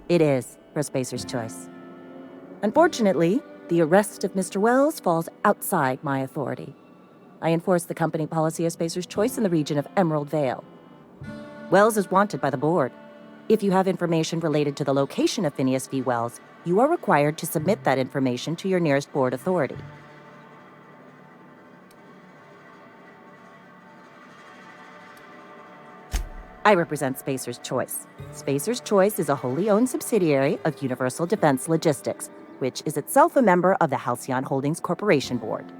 It is for Spacer's Choice. Unfortunately, the arrest of Mr. Wells falls outside my authority. I enforce the company policy of Spacer's Choice in the region of Emerald Vale. Wells is wanted by the board. If you have information related to the location of Phineas V. Wells, you are required to submit that information to your nearest board authority. I represent Spacer's Choice. Spacer's Choice is a wholly owned subsidiary of Universal Defense Logistics, which is itself a member of the Halcyon Holdings Corporation Board.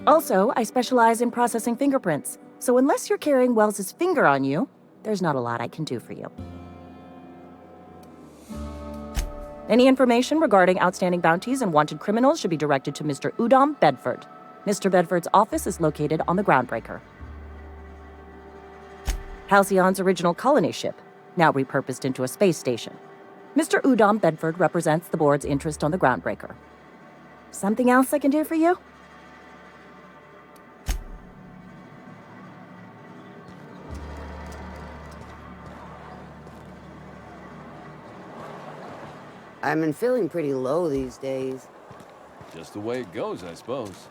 Also, I specialize in processing fingerprints, so unless you're carrying Wells's finger on you, there's not a lot I can do for you. Any information regarding outstanding bounties and wanted criminals should be directed to Mr. Udom Bedford. Mr. Bedford's office is located on the Groundbreaker. Halcyon's original colony ship, now repurposed into a space station. Mr. Udom Bedford represents the board's interest on the Groundbreaker. Something else I can do for you? I've been feeling pretty low these days. Just the way it goes, I suppose.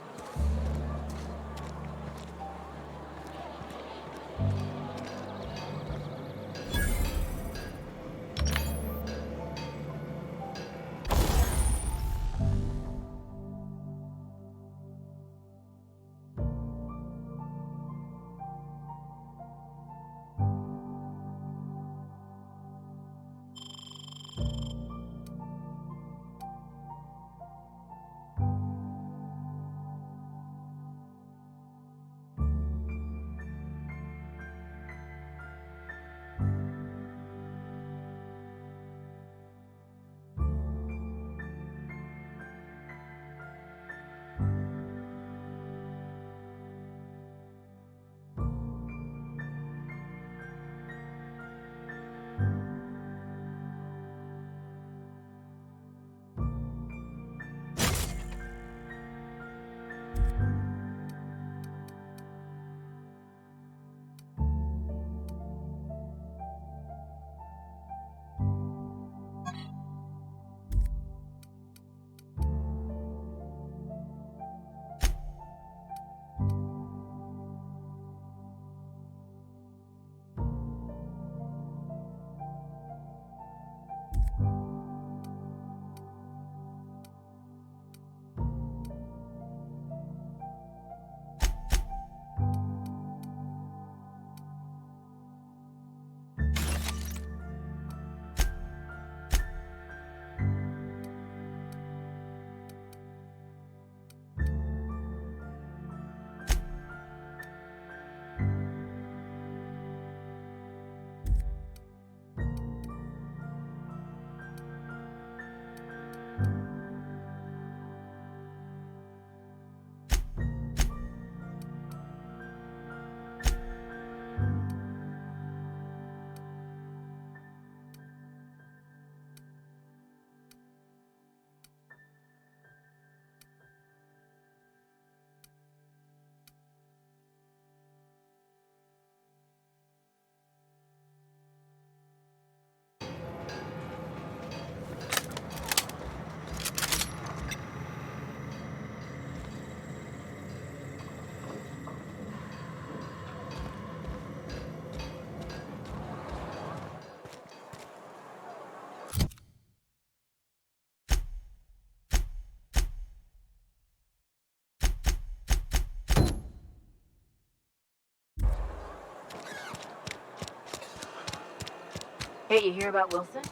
Hey, you hear about Wilson?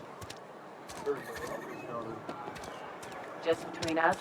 Just between us?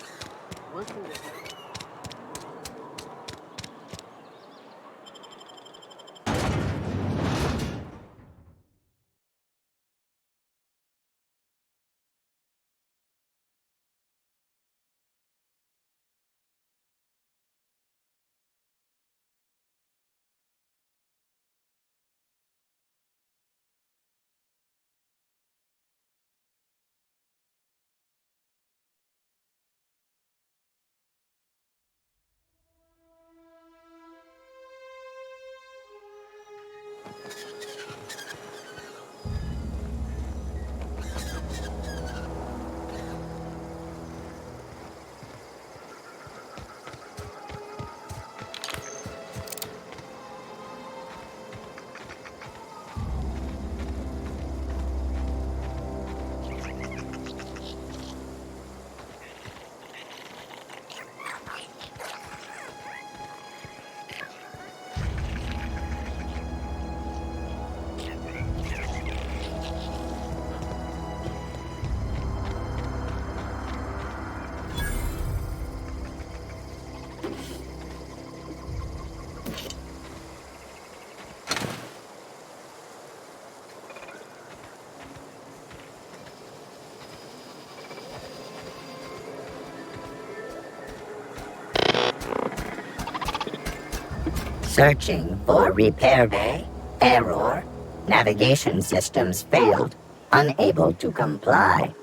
Searching for repair bay. Error. Navigation systems failed. Unable to comply.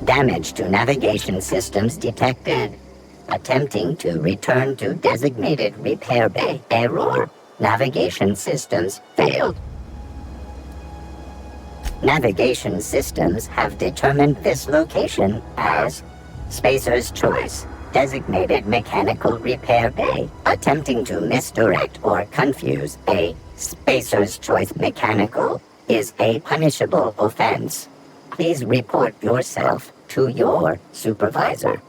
Damage to navigation systems detected. Attempting to return to designated repair bay. Error. Navigation systems failed. Navigation systems have determined this location as Spacer's Choice, designated mechanical repair bay. Attempting to misdirect or confuse a Spacer's Choice mechanical is a punishable offense. Please report yourself to your supervisor.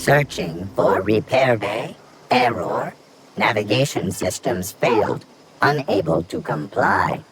Searching for repair bay. Error. Navigation systems failed. Unable to comply.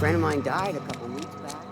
friend of mine died a couple weeks back.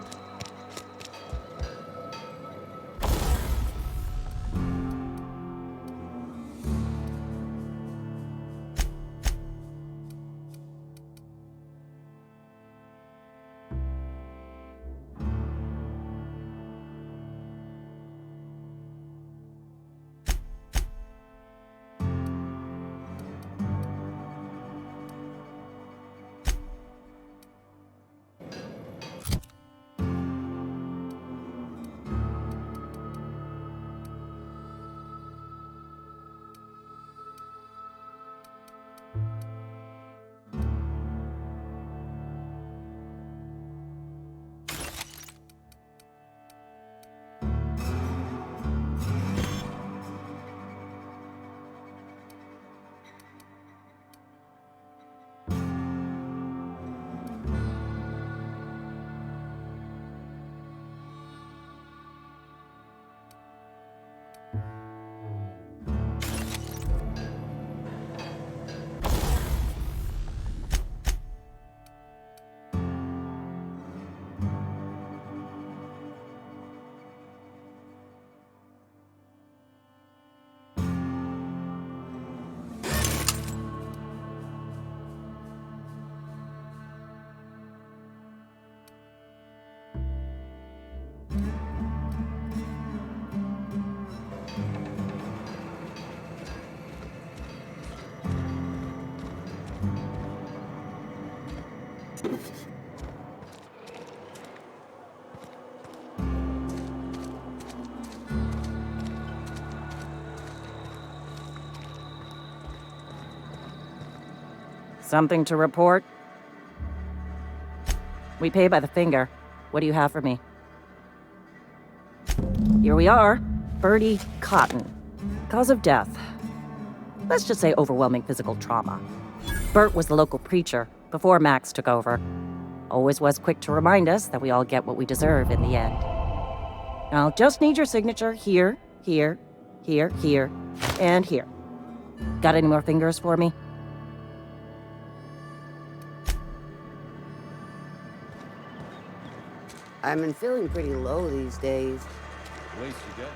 Something to report? We pay by the finger. What do you have for me? Here we are. Bertie Cotton. Cause of death. Let's just say overwhelming physical trauma. Bert was the local preacher before Max took over. Always was quick to remind us that we all get what we deserve in the end. I'll just need your signature here, here, here, here, and here. Got any more fingers for me? I've been feeling pretty low these days. Waste you get.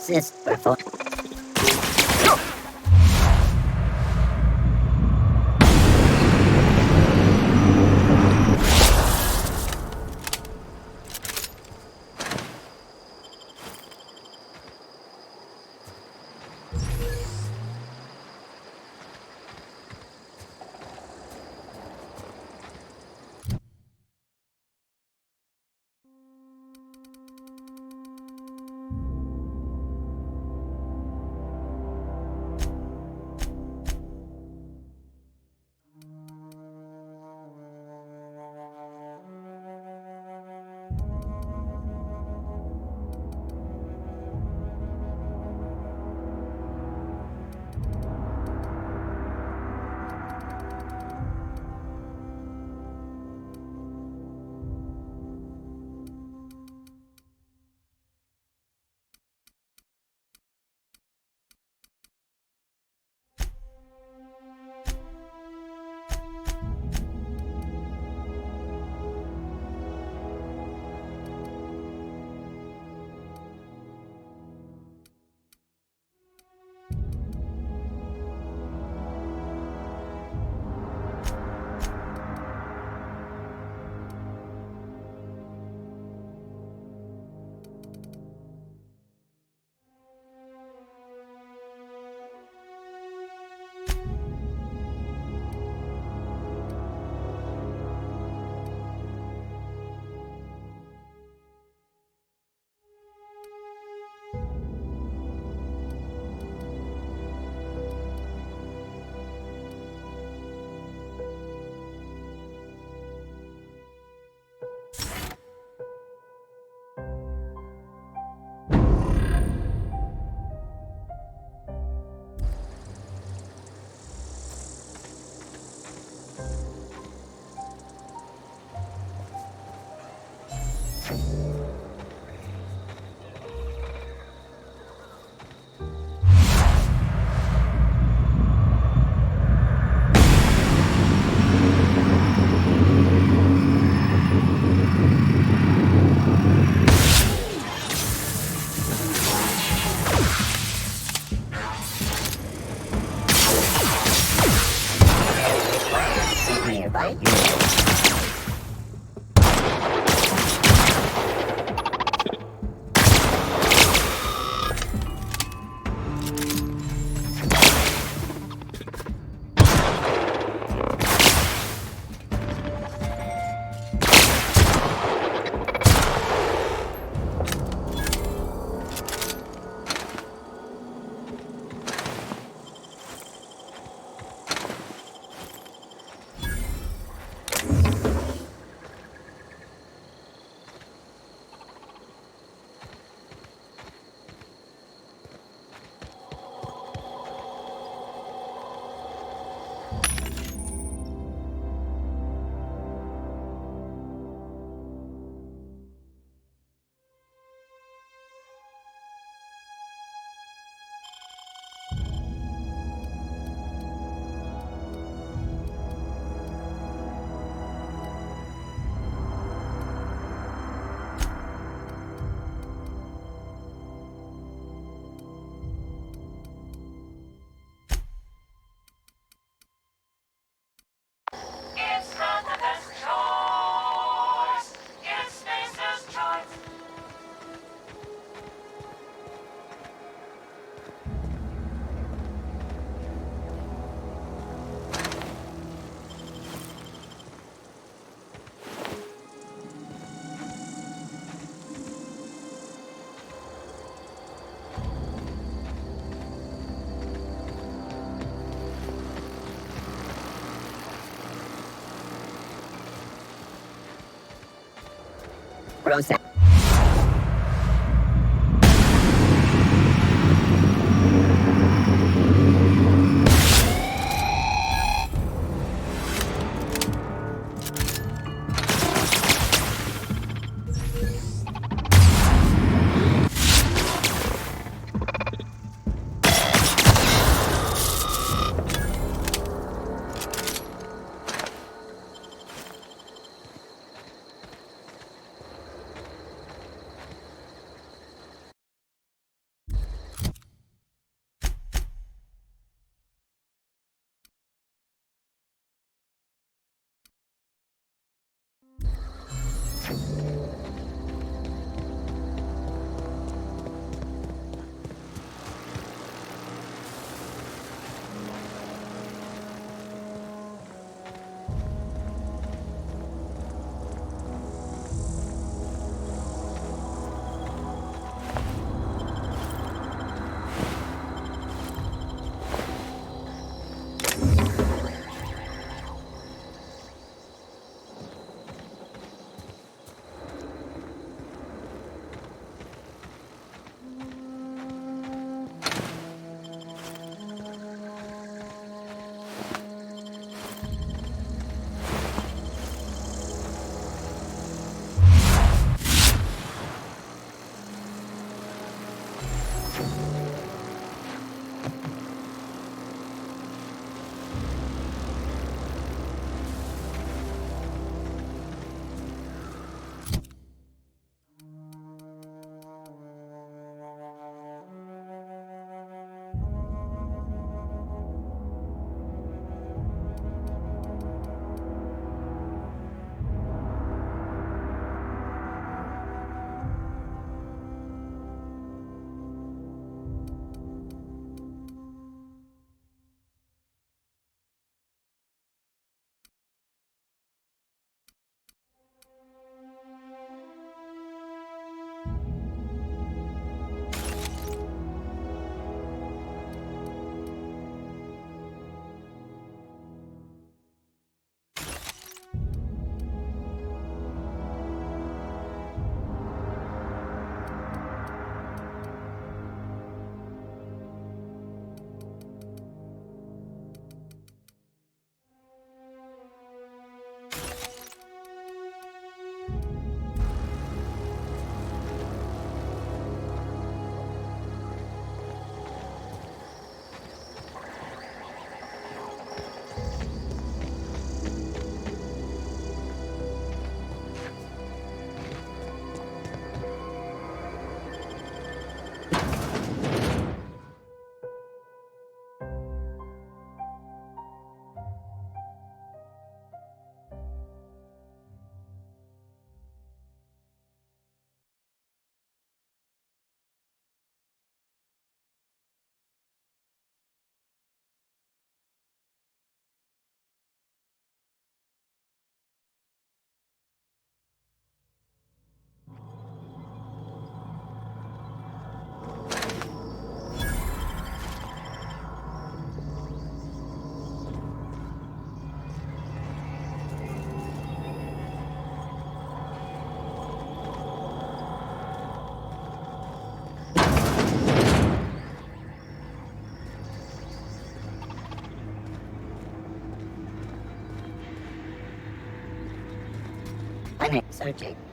assist perform. Process. clinic searching.